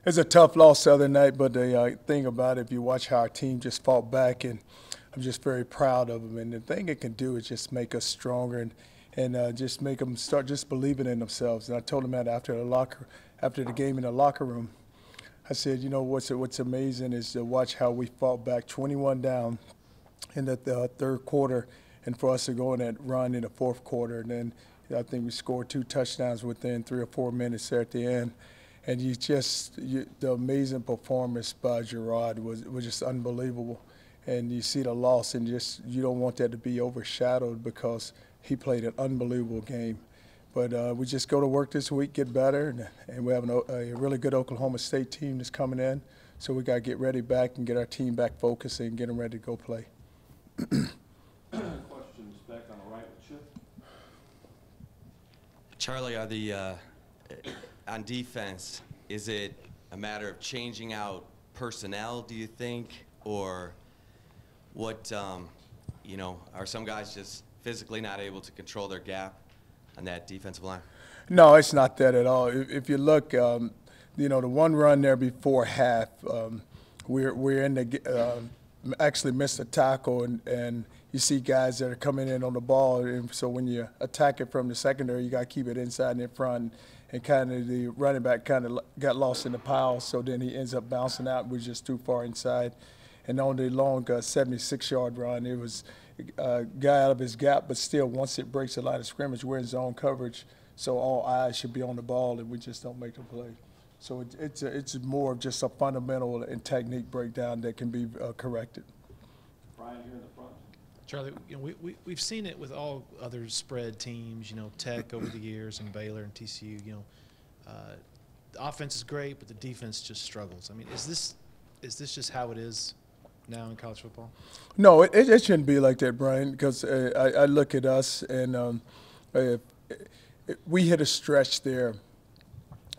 It's a tough loss the other night, but the thing about it, if you watch how our team just fought back, and I'm just very proud of them. And the thing it can do is just make us stronger and just make them start just believing in themselves. And I told them that after the game in the locker room. I said, you know, what's amazing is to watch how we fought back 21 down in the third quarter, and for us to go on that run in the fourth quarter. And then I think we scored 2 touchdowns within 3 or 4 minutes there at the end. And the amazing performance by Gerard was just unbelievable. And you see the loss, and you don't want that to be overshadowed because he played an unbelievable game. But we just go to work this week, get better, and we have a really good Oklahoma State team that's coming in. So we got to get ready back and get our team back focused and get them ready to go play. Questions back on the right with Chip. Charlie, on defense, is it a matter of changing out personnel, do you think, or what? Are some guys just physically not able to control their gap on that defensive line? No, it's not that at all. If you look, the one run there before half, we're in the actually missed a tackle, and you see guys that are coming in on the ball, and so when you attack it from the secondary, you got to keep it inside and in front, and kind of the running back kind of got lost in the pile, so then he ends up bouncing out. We're just too far inside, and on the long 76-yard run, it was a guy out of his gap, but still, once it breaks the line of scrimmage, we're in zone coverage, so all eyes should be on the ball, and we just don't make the play. So it's more of just a fundamental and technique breakdown that can be corrected. Brian here in the front. Charlie, we've seen it with all other spread teams, Tech over the years and Baylor and TCU. The offense is great, but the defense just struggles. I mean, is this just how it is now in college football? No, it shouldn't be like that, Brian, because I look at us, and we hit a stretch there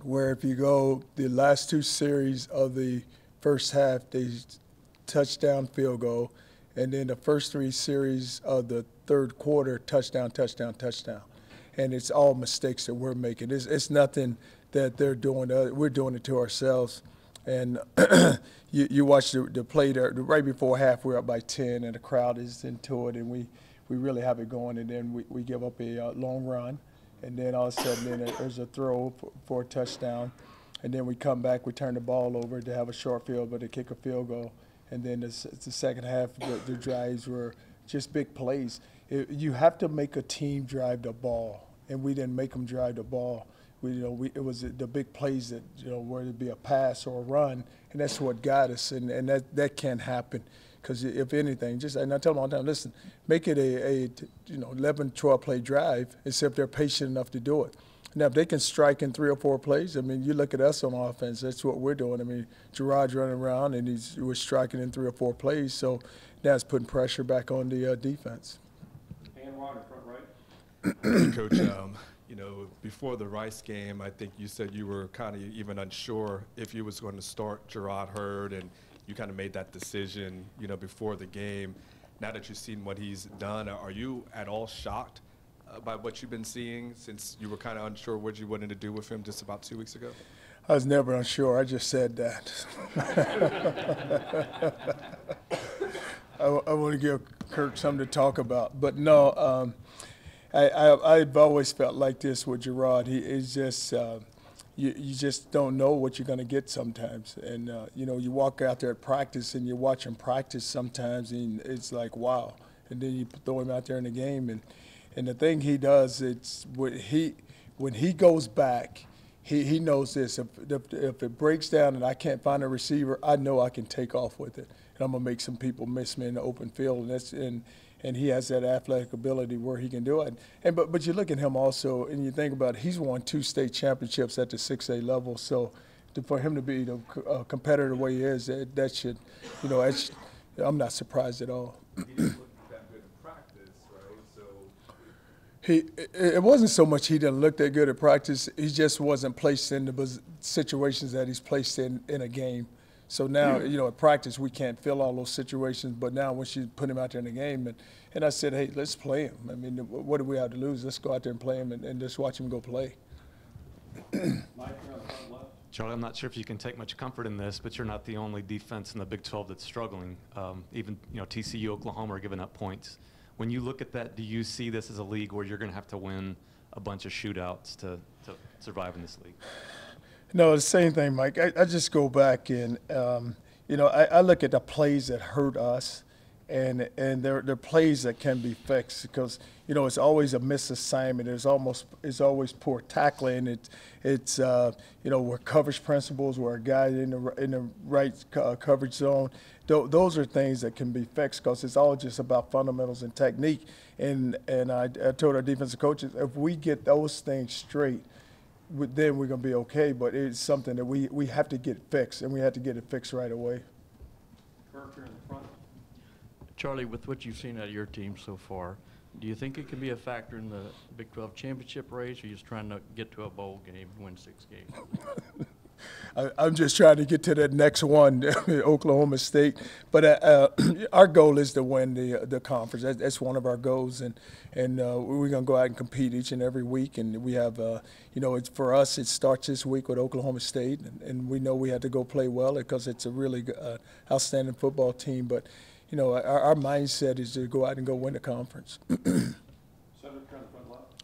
where if you go the last 2 series of the first half, they touchdown, field goal, and then the first 3 series of the third quarter, touchdown, touchdown, touchdown. And it's all mistakes that we're making. It's nothing that they're doing. We're doing it to ourselves. And you watch the play there, right before half, we're up by 10, and the crowd is into it, and we really have it going, and then we give up a long run. And then all of a sudden, there's a throw for a touchdown. And then we come back, we turn the ball over to have a short field, but they kick a field goal. And then the second half, the drives were just big plays. You have to make a team drive the ball, and we didn't make them drive the ball. It was the big plays that, whether it be a pass or a run, and that's what got us. And that can't happen. Because if anything, and I tell them all the time, listen, make it a 11, 12 play drive, except they're patient enough to do it. Now, if they can strike in 3 or 4 plays, I mean, you look at us on offense, that's what we're doing. I mean, Gerard's running around, and we're striking in 3 or 4 plays, so now it's putting pressure back on the defense. And Ron in front right. Coach, before the Rice game, I think you said you were kind of even unsure if you was going to start Gerard Hurd, and you kind of made that decision, before the game. Now that you've seen what he's done, are you at all shocked by what you've been seeing, since you were kind of unsure what you wanted to do with him just about 2 weeks ago? I was never unsure. I just said that. I want to give Kirk something to talk about. But no, I've always felt like this with Gerard. He is just you just don't know what you're going to get sometimes. And, you walk out there at practice and you watch him practice sometimes, and it's like, wow. And then you throw him out there in the game. And the thing he does, it's when he goes back, he knows this. If it breaks down and I can't find a receiver, I know I can take off with it. And I'm going to make some people miss me in the open field. And he has that athletic ability where he can do it. But you look at him also, and you think about it, he's won 2 state championships at the 6A level. So for him to be the competitor the way he is, that should, I'm not surprised at all. He didn't look that good in practice, right? So it wasn't so much he didn't look that good at practice. He just wasn't placed in the situations that he's placed in a game. So now, at practice, we can't fill all those situations. But now once you put him out there in the game, and I said, hey, let's play him. I mean, what do we have to lose? Let's go out there and play him and just watch him go play. Mike, you're on the front left. Charlie, I'm not sure if you can take much comfort in this, but you're not the only defense in the Big 12 that's struggling. Even TCU, Oklahoma are giving up points. When you look at that, do you see this as a league where you're going to have to win a bunch of shootouts to survive in this league? No, the same thing, Mike. I just go back and I look at the plays that hurt us, and they're plays that can be fixed because it's always a misassignment. It's always poor tackling. It's where coverage principles, where a guy in the right coverage zone. Those are things that can be fixed because it's all just about fundamentals and technique. And I told our defensive coaches, if we get those things straight, then we're going to be okay. But it's something that we have to get fixed, and we have to get it fixed right away. Kirk, you're in the front. Charlie, with what you've seen out of your team so far, do you think it can be a factor in the Big 12 championship race, or are you just trying to get to a bowl game and win 6 games? I'm just trying to get to that next one, Oklahoma State. But our goal is to win the conference. That's one of our goals, and we're going to go out and compete each and every week. And we have, it's for us. It starts this week with Oklahoma State, and we know we have to go play well because it's a really outstanding football team. But our mindset is to go out and go win the conference.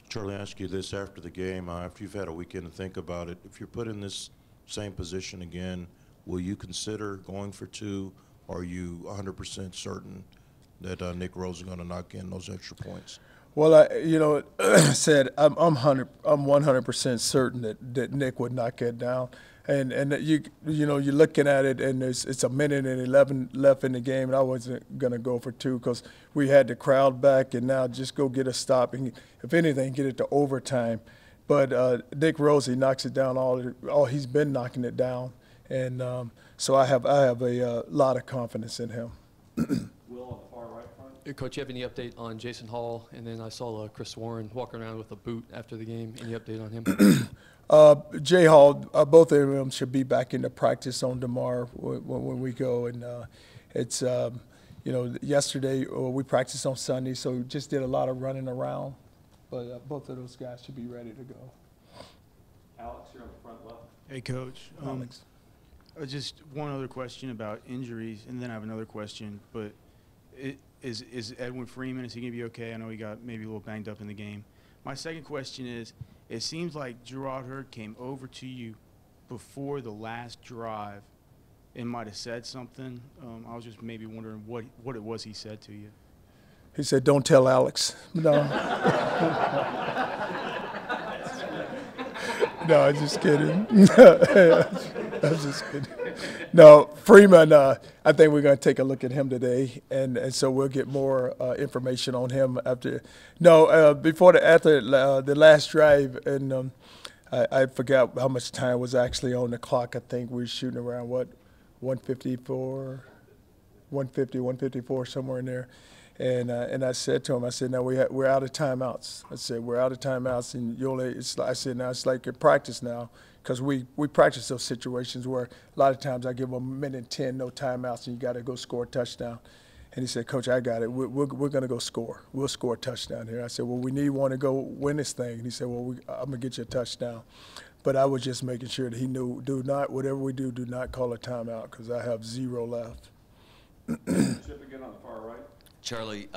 Charlie, I ask you this after the game, after you've had a weekend to think about it. If you're put in this same position again, will you consider going for 2? Or are you 100% certain that Nick Rose is going to knock in those extra points? Well, I said I'm 100% certain that Nick would knock it down. And you're looking at it, and it's a minute and 11 left in the game, and I wasn't going to go for 2 because we had the crowd back, and now just go get a stop and, if anything, get it to overtime. But Nick Rose, he knocks it down all he's been knocking it down, and so I have a lot of confidence in him. Will on the far right front. Coach, you have any update on Jason Hall? And then I saw Chris Warren walking around with a boot after the game. Any update on him? Jay Hall, both of them should be back into practice on tomorrow when we go. And it's, yesterday we practiced on Sunday, so we just did a lot of running around. But both of those guys should be ready to go. Alex, you're on the front left. Hey, Coach. Alex. Just one other question about injuries, and then I have another question. But is Edwin Freeman, is he going to be okay? I know he got maybe a little banged up in the game. My second question is, it seems like Gerard Hurd came over to you before the last drive and might have said something. I was just maybe wondering what it was he said to you. He said, "Don't tell Alex." No. No, I'm just kidding. I'm just kidding. No, Freeman, I think we're going to take a look at him today, and so we'll get more information on him after. No, after the last drive, and I forgot how much time was actually on the clock. I think we were shooting around, 154, 150, 154, somewhere in there. And I said to him, I said, "No, we're out of timeouts." I said, "We're out of timeouts, and I said, "Now it's like in practice now, because we practice those situations where a lot of times I give them a minute 10, no timeouts, and you got to go score a touchdown." And he said, "Coach, I got it. We're going to go score. We'll score a touchdown here." I said, "Well, we need one to go win this thing." And he said, "Well, I'm going to get you a touchdown." But I was just making sure that he knew, whatever we do not call a timeout, because I have 0 left. Chip again on the far right. Charlie,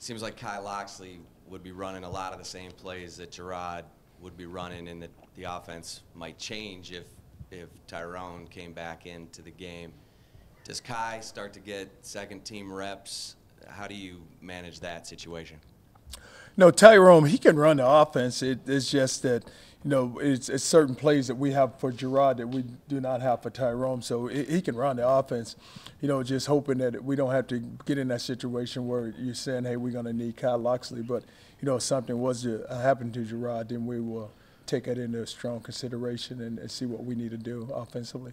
seems like Kyle Loxley would be running a lot of the same plays that Gerard would be running, and that the offense might change if Tyrone came back into the game. Does Kai start to get second-team reps? How do you manage that situation? No, Tyrone, he can run the offense. It's just that, it's certain plays that we have for Gerard that we do not have for Tyrone. So he can run the offense, just hoping that we don't have to get in that situation where you're saying, hey, we're going to need Kyle Loxley. But, if something was to happen to Gerard, then we will take that into strong consideration and see what we need to do offensively.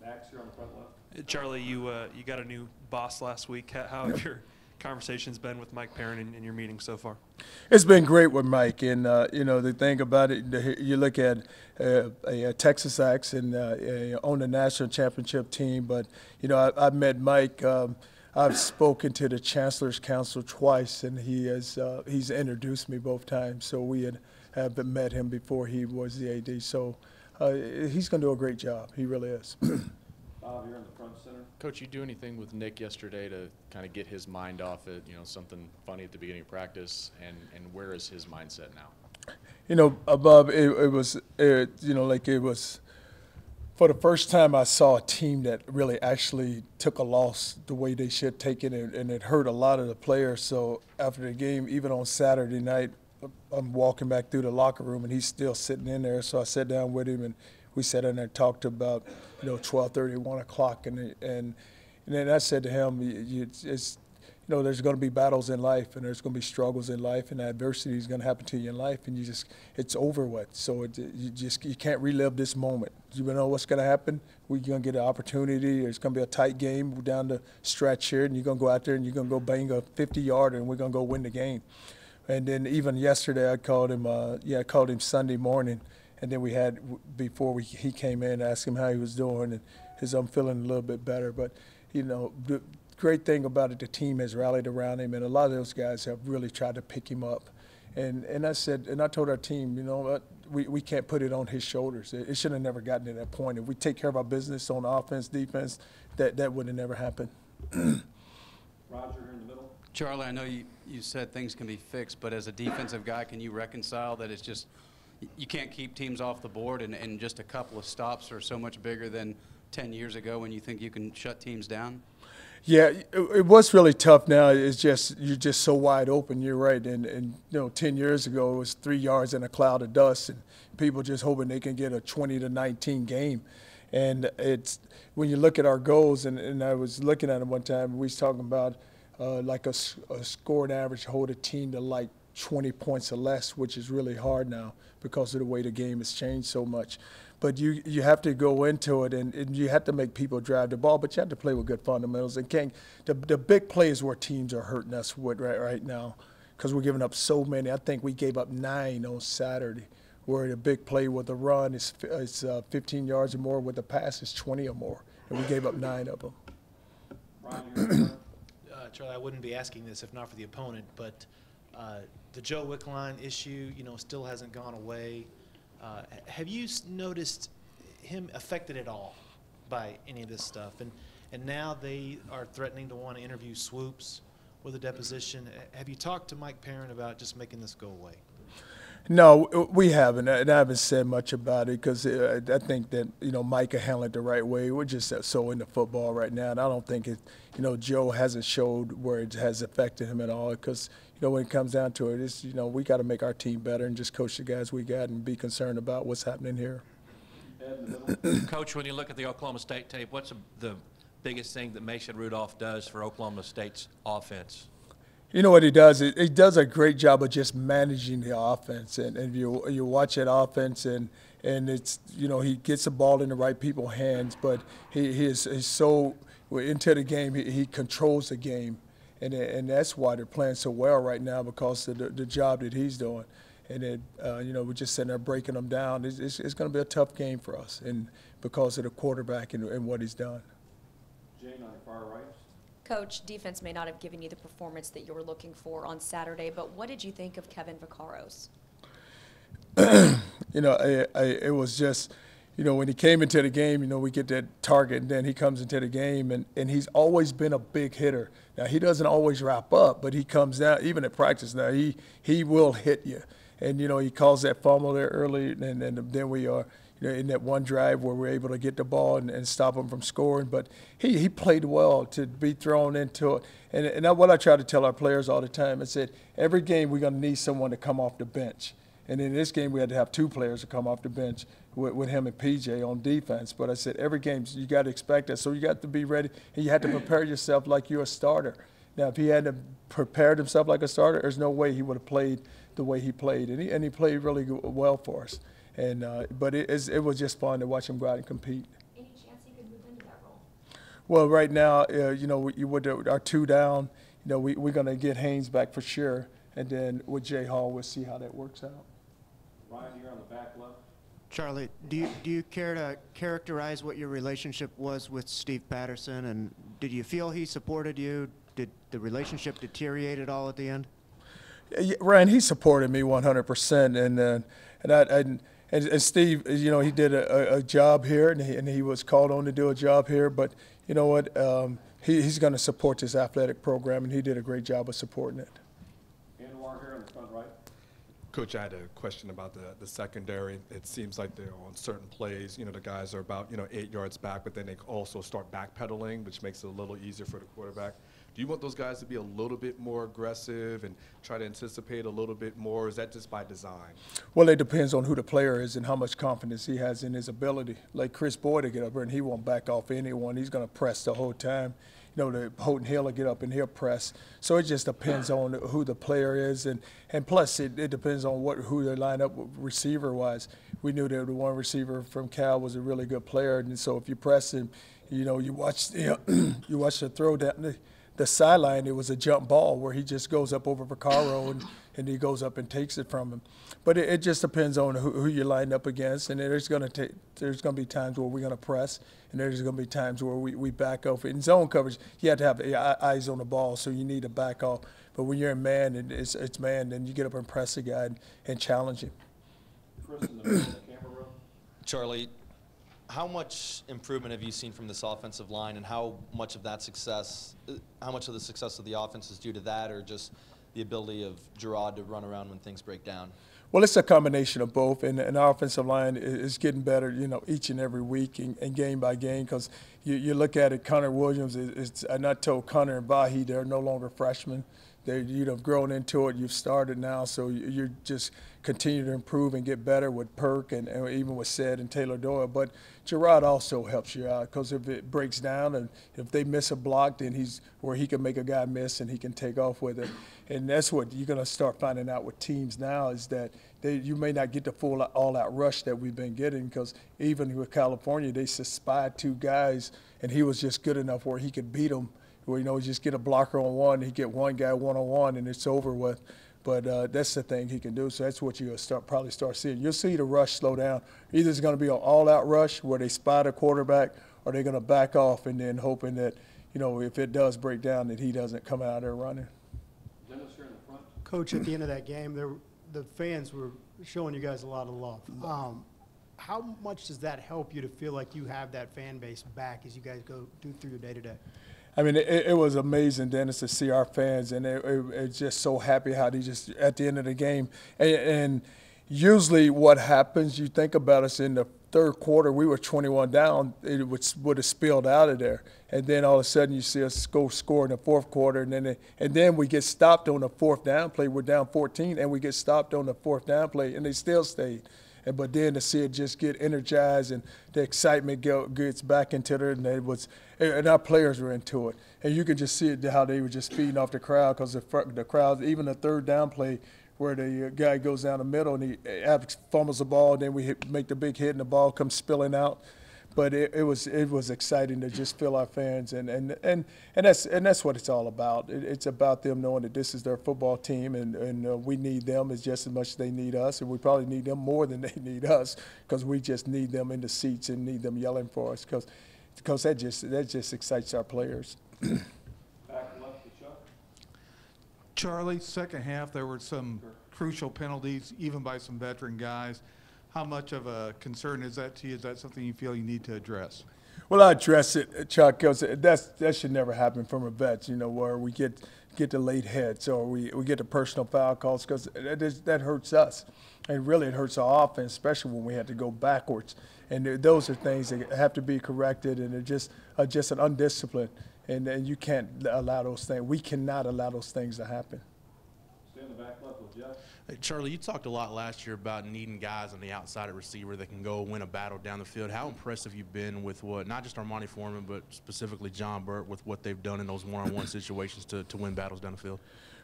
Max, you're on the front left. Charlie, you got a new boss last week. How have your conversations been with Mike Perrin in your meetings so far? It's been great with Mike, and the thing about it, you look at a Texas Axe and on the national championship team, but I've met Mike. I've spoken to the Chancellor's Council twice, and he's introduced me both times. So we have met him before he was the AD. So he's going to do a great job. He really is. Bob, you're in the front center. Coach, you do anything with Nick yesterday to kind of get his mind off it, something funny at the beginning of practice, and where is his mindset now? Bob, it was for the first time I saw a team that really actually took a loss the way they should take it, and it hurt a lot of the players. So after the game, even on Saturday night, I'm walking back through the locker room, and he's still sitting in there. So I sat down with him, and we sat in there and talked about 12:30, 1 o'clock, and then I said to him, there's going to be battles in life, and there's going to be struggles in life, and adversity is going to happen to you in life, and it's over with. So you can't relive this moment. You know what's going to happen. We're going to get an opportunity. There's going to be a tight game down the stretch here, and you're going to go out there and you're going to go bang a 50-yarder, and we're going to go win the game. And then even yesterday, I called him Sunday morning, and then he came in, asked him how he was doing, and I'm feeling a little bit better. But the great thing about it, the team has rallied around him, and a lot of those guys have really tried to pick him up. And I told our team, we can't put it on his shoulders. It should have never gotten to that point. If we take care of our business on offense, defense, that would have never happened. Roger, here in the middle. Charlie, I know you said things can be fixed, but as a defensive guy, can you reconcile that it's just you can't keep teams off the board, and just a couple of stops are so much bigger than 10 years ago when you think you can shut teams down? Yeah, it was really tough. Now it's just you're just so wide open. You're right, and 10 years ago it was 3 yards in a cloud of dust, and people just hoping they can get a 20-19 game. And it's when you look at our goals, and I was looking at them one time. We was talking about like a scoring average, hold a team to like 20 points or less, which is really hard now because of the way the game has changed so much. But you have to go into it, and you have to make people drive the ball, but you have to play with good fundamentals. And the big plays where teams are hurting us with right now because we're giving up so many. I think we gave up 9 on Saturday, where the big play with the run is 15 yards or more, with the pass is 20 or more, and we gave up 9 of them. Charlie, I wouldn't be asking this if not for the opponent, but the Joe Wickline issue, still hasn't gone away. Have you noticed him affected at all by any of this stuff? And now they are threatening to want to interview Swoops with a deposition. Have you talked to Mike Perrin about just making this go away? No, we haven't, and I haven't said much about it because I think that Mike will handle it the right way. We're just so into football right now, and I don't think Joe hasn't showed where it has affected him at all. Because when it comes down to it, it's we got to make our team better and just coach the guys we got and be concerned about what's happening here. Coach, when you look at the Oklahoma State tape, what's the biggest thing that Mason Rudolph does for Oklahoma State's offense? You know what he does? He does a great job of just managing the offense, and you watch that offense, and it's he gets the ball in the right people's hands, but he's so into the game. He controls the game, and that's why they're playing so well right now because of the job that he's doing. And we're just sitting there breaking them down. It's going to be a tough game for us, and because of the quarterback and what he's done. Jane on the far right. Coach, defense may not have given you the performance that you were looking for on Saturday, but what did you think of Kevin Vaccaro's? It was just, when he came into the game, we get that target, and then he comes into the game, and he's always been a big hitter. Now, he doesn't always wrap up, but he comes down, even at practice now, he will hit you. And, he calls that fumble there early, and then we are, in that one drive where we're able to get the ball and stop him from scoring. But he played well to be thrown into it. And that's what I try to tell our players all the time. I said, every game we're going to need someone to come off the bench. And in this game we had to have 2 players to come off the bench with him and PJ on defense. But I said, every game you got to expect that. So you got to be ready, and you have to prepare yourself like you're a starter. Now, if he hadn't prepared himself like a starter, there's no way he would have played the way he played. And he played really well for us. And but it was just fun to watch him go out and compete. Any chance he could move into that role? Well, right now, with our 2 down, we're going to get Haynes back for sure, and then with Jay Hall, we'll see how that works out. Ryan, you're on the back left. Charlie, do you care to characterize what your relationship was with Steve Patterson, and did you feel he supported you? Did the relationship deteriorate at all at the end? Ryan, he supported me 100%, and and Steve, you know, he did a job here, and he was called on to do a job here. But you know what? He's going to support this athletic program, and he did a great job of supporting it. Anwar here in the front right. Coach, I had a question about the secondary. It seems like they're on certain plays, you know, the guys are about, you know, 8 yards back, but then they also start backpedaling, which makes it a little easier for the quarterback. Do you want those guys to be a little bit more aggressive and try to anticipate a little bit more? Or is that just by design? Well, it depends on who the player is and how much confidence he has in his ability. Like Chris Boyd to get up there, and he won't back off anyone. He's going to press the whole time. You know, the Houghton Hill will get up and he'll press. So it just depends on who the player is, and plus it depends on who they line up with receiver-wise. We knew that the one receiver from Cal was a really good player, and so if you press him, you know, you watch the throw down the sideline. It was a jump ball where he just goes up over Vaccaro and he goes up and takes it from him. But it just depends on who you line up against, and there's going to be times where we're going to press, and there's going to be times where we back off. In zone coverage, you have to have eyes on the ball, so you need to back off. But when you're in man and it's man, then you get up and press the guy and challenge him. Chris in the middle of the camera room. Charlie, how much improvement have you seen from this offensive line, and how much of the success of the offense is due to that, or just the ability of Gerard to run around when things break down? Well, it's a combination of both, and our offensive line is getting better, you know, each and every week and game by game. Because you look at it, Connor Williams and I told Connor and Bahi they're no longer freshmen. You've grown into it. You've started now, so you're just continue to improve and get better with Perk and even with Sed and Taylor Doyle. But Gerard also helps you out, because if it breaks down and if they miss a block, then he's where he can make a guy miss and he can take off with it. And that's what you're going to start finding out with teams now, is that you may not get the full all-out rush that we've been getting, because even with California, they spied 2 guys, and he was just good enough where he could beat them. Where, you know, just get a blocker on one, he get one guy one-on-one, and it's over with. But that's the thing he can do. So that's what you'll probably start seeing. You'll see the rush slow down. Either it's going to be an all-out rush where they spot a quarterback, or they're going to back off and then hoping that, you know, if it does break down, that he doesn't come out there running. Dennis here in the front. Coach, at the end of that game, the fans were showing you guys a lot of love. How much does that help you to feel like you have that fan base back as you guys go through your day-to-day? I mean, it was amazing, Dennis, to see our fans, and it's just so happy how they just, at the end of the game. And usually what happens, you think about us in the third quarter, we were 21 down, it would have spilled out of there. And then all of a sudden you see us go score in the fourth quarter, and then we get stopped on the fourth down play. We're down 14, and we get stopped on the fourth down play, and they still stayed. But then to see it just get energized and the excitement gets back into it, and our players were into it. And you could just see it, how they were just feeding off the crowd, because the crowd, even the third down play where the guy goes down the middle and he fumbles the ball, and then we make the big hit and the ball comes spilling out. But it was exciting to just feel our fans, and that's what it's all about. It's about them knowing that this is their football team, and we need them as just as much as they need us, and we probably need them more than they need us, because we just need them in the seats and need them yelling for us, because that just excites our players. Back left to Chuck. Charlie, second half there were some crucial penalties, even by some veteran guys. How much of a concern is that to you? Is that something you feel you need to address? Well, I address it, Chuck, because that should never happen from a vet, you know, where we get the late hits or we get the personal foul calls, because that hurts us. And really it hurts our offense, especially when we had to go backwards. And those are things that have to be corrected, and they're just an undisciplined. And you can't allow those things. We cannot allow those things to happen. Stay in the back left with Jeff. Hey, Charlie, you talked a lot last year about needing guys on the outside at receiver that can go win a battle down the field. How impressive you've been with not just Armani Foreman, but specifically John Burt, with what they've done in those one-on-one situations to win battles down the field?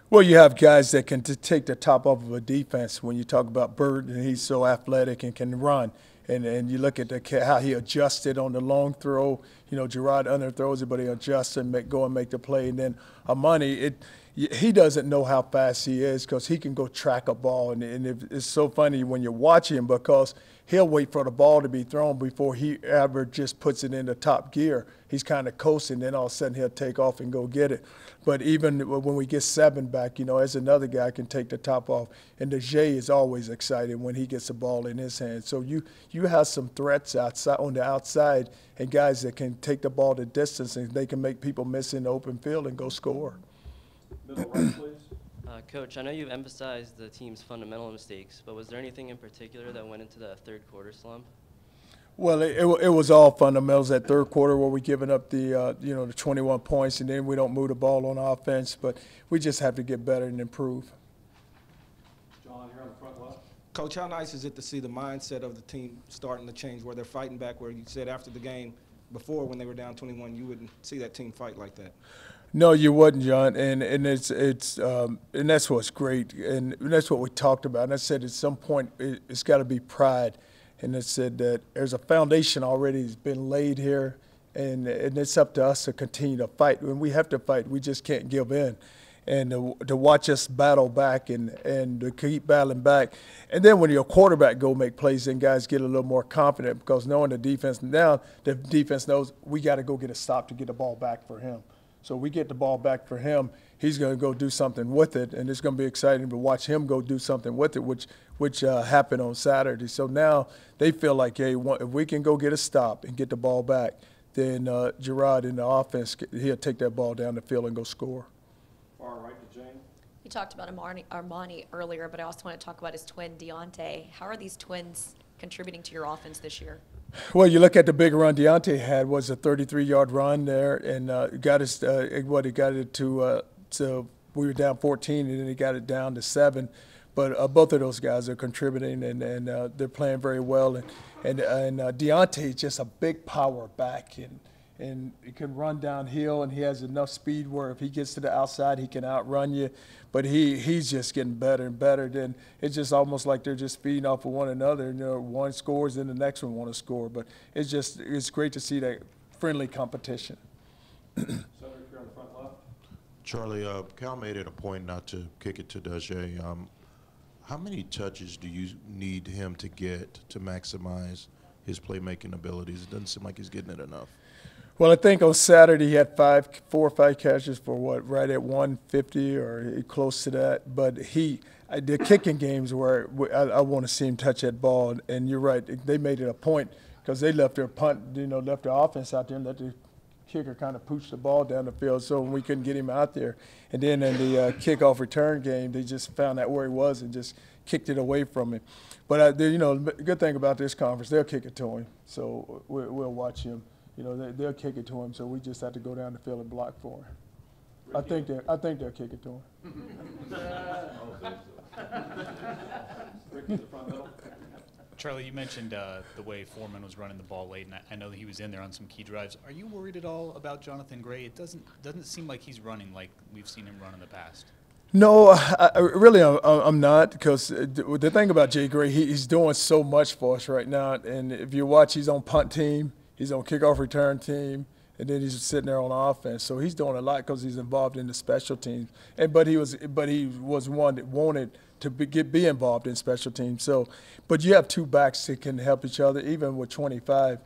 Well, you have guys that can take the top off of a defense. When you talk about Burt, and he's so athletic and can run. And you look at how he adjusted on the long throw. You know, Gerard underthrows it, but he adjusts and go and make the play. And then Armani, he doesn't know how fast he is because he can go track a ball. And it's so funny when you watch him because he'll wait for the ball to be thrown before he ever just puts it into top gear. He's kind of coasting, then all of a sudden he'll take off and go get it. But even when we get 7 back, as another guy can take the top off. And the J is always excited when he gets the ball in his hand. So you have some threats outside on the outside and guys that can take the ball the distance and they can make people miss in the open field and go score. Middle right, please. Coach, I know you've emphasized the team's fundamental mistakes, but was there anything in particular that went into the third quarter slump? Well, it was all fundamentals that third quarter where we giving up the 21 points and then we don't move the ball on offense. But we just have to get better and improve. John, here on the front left. Coach, how nice is it to see the mindset of the team starting to change, where they're fighting back, where you said after the game before when they were down 21, you wouldn't see that team fight like that? No, you wouldn't, John, and it's and that's what's great, and that's what we talked about. And I said at some point it's got to be pride, and it said that there's a foundation already that's been laid here, and it's up to us to continue to fight. When we have to fight, we just can't give in, and to watch us battle back and to keep battling back, and then when your quarterback go make plays, then guys get a little more confident because knowing the defense now, the defense knows we got to go get a stop to get the ball back for him. So we get the ball back for him. He's going to go do something with it, and it's going to be exciting to watch him go do something with it, which happened on Saturday. So now they feel like, hey, if we can go get a stop and get the ball back, then Gerard in the offense, he'll take that ball down the field and go score. Far right to Jane. You talked about Armani earlier, but I also want to talk about his twin, Deontay. How are these twins contributing to your offense this year? Well, you look at the big run Deontay had was a 33-yard run there, and got us he got it to we were down 14, and then he got it down to 7. But both of those guys are contributing, and they're playing very well. And Deontay is just a big power back, and he can run downhill, and he has enough speed where if he gets to the outside, he can outrun you. But he's just getting better and better. Then it's just almost like they're just feeding off of one another. One scores, then the next one want to score. But it's great to see that friendly competition. Cedric, here on the front left. Charlie, Cal made it a point not to kick it to Dajay. How many touches do you need him to get to maximize his playmaking abilities? It doesn't seem like he's getting it enough. Well, I think on Saturday he had 4 or 5 catches for right at 150 or close to that. But the kicking games where I want to see him touch that ball. And you're right, they made it a point because they left their left their offense out there and let the kicker kind of pooch the ball down the field. So we couldn't get him out there. And then in the kickoff return game, they just found out where he was and just kicked it away from him. But the good thing about this conference, they'll kick it to him. So we'll watch him. They'll kick it to him, so we just have to go down the field and block for him. I think they'll kick it to him. Ricky, the front middle. Charlie, you mentioned the way Foreman was running the ball late, and I know that he was in there on some key drives. Are you worried at all about Jonathan Gray? It doesn't seem like he's running like we've seen him run in the past. No, I'm not, because the thing about Jay Gray, he's doing so much for us right now. And if you watch, he's on punt team. He's on kickoff return team, and then he's sitting there on offense. So he's doing a lot because he's involved in the special teams. But he was one that wanted to be involved in special teams. So, but you have 2 backs that can help each other, even with 25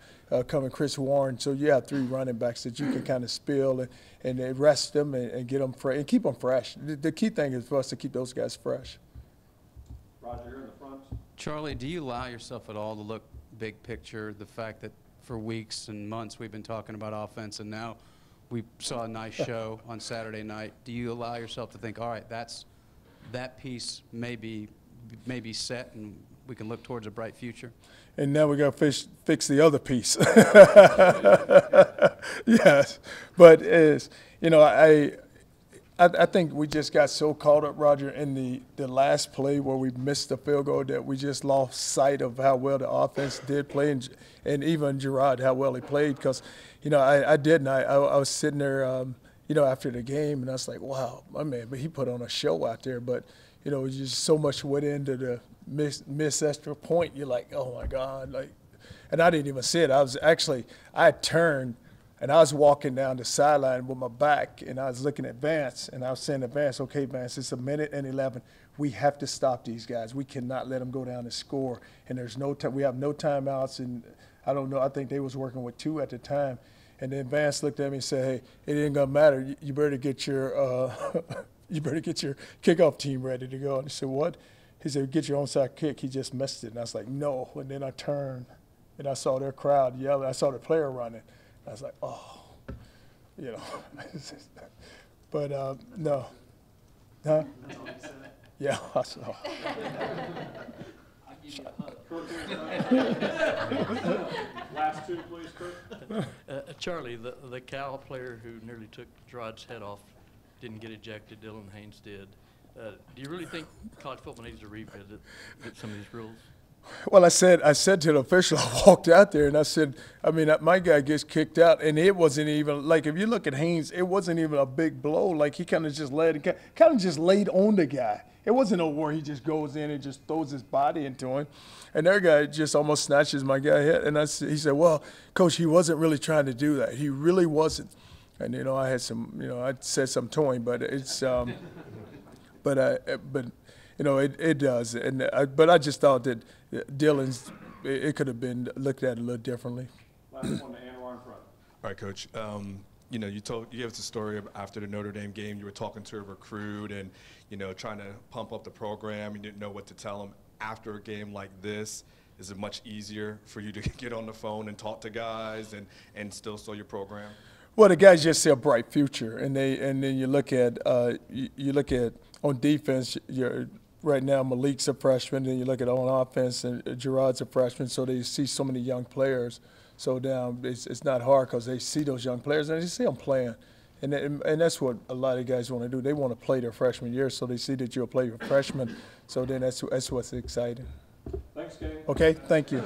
coming Chris Warren. So you have 3 running backs that you can kind of spill and rest them and get them fresh and keep them fresh. The key thing is for us to keep those guys fresh. Roger, you're in the front. Charlie, do you allow yourself at all to look big picture, the fact that for weeks and months we've been talking about offense, and now we saw a nice show on Saturday night. Do you allow yourself to think, all right, that piece may be set and we can look towards a bright future? And now we got to fix the other piece. Yes, but I think we just got so caught up, Roger, in the last play where we missed the field goal that we just lost sight of how well the offense did play, and even Gerard, how well he played. Because, I was sitting there, after the game, and I was like, wow, my man, but he put on a show out there. But, just so much went into the miss extra point. You're like, oh, my God. And I didn't even see it. I had turned And I was walking down the sideline with my back, and I was looking at Vance, and I was saying to Vance, okay, Vance, it's 1:11. We have to stop these guys. We cannot let them go down and score. And there's no time. We have no timeouts. And I don't know. I think they was working with 2 at the time. And then Vance looked at me and said, hey, it ain't going to matter. You better get your you better get your kickoff team ready to go. And I said, what? He said, get your onside kick. He just missed it. And I was like, no. And then I turned, and I saw their crowd yelling. I saw the player running. I was like, oh, you know. But, no. Huh? Yeah, I saw. Last two, please, Kurt. Charlie, the Cal player who nearly took Gerard's head off didn't get ejected. Dylan Haynes did. Do you really think college football needs to revisit some of these rules? Well, I said to the official, I walked out there and I said, I mean, my guy gets kicked out, and it wasn't even, like, if you look at Haynes, it wasn't even a big blow. Like, he kind of just laid on the guy. It wasn't a where he just goes in and just throws his body into him. And their guy just almost snatches my guy head. And he said, well, Coach, he wasn't really trying to do that. He really wasn't. And, you know, I had some, you know, I said some to him, but it's, but you know, it does. And but I just thought that Dylan's, it could have been looked at a little differently. Last one to Anwar in front. All right, Coach. You know, you gave us a story after the Notre Dame game. You were talking to a recruit and, you know, trying to pump up the program. You didn't know what to tell them. After a game like this, is it much easier for you to get on the phone and talk to guys and still show your program? Well, the guys just see a bright future, and then you look at on defense. Right now Malik's a freshman, and you look at on offense, and Gerard's a freshman, so they see so many young players. So now it's not hard because they see those young players and they see them playing, and that's what a lot of guys want to do. They want to play their freshman year, so they see that you'll play your freshman. So then that's what's exciting. Thanks, Gabe. Okay, thank you.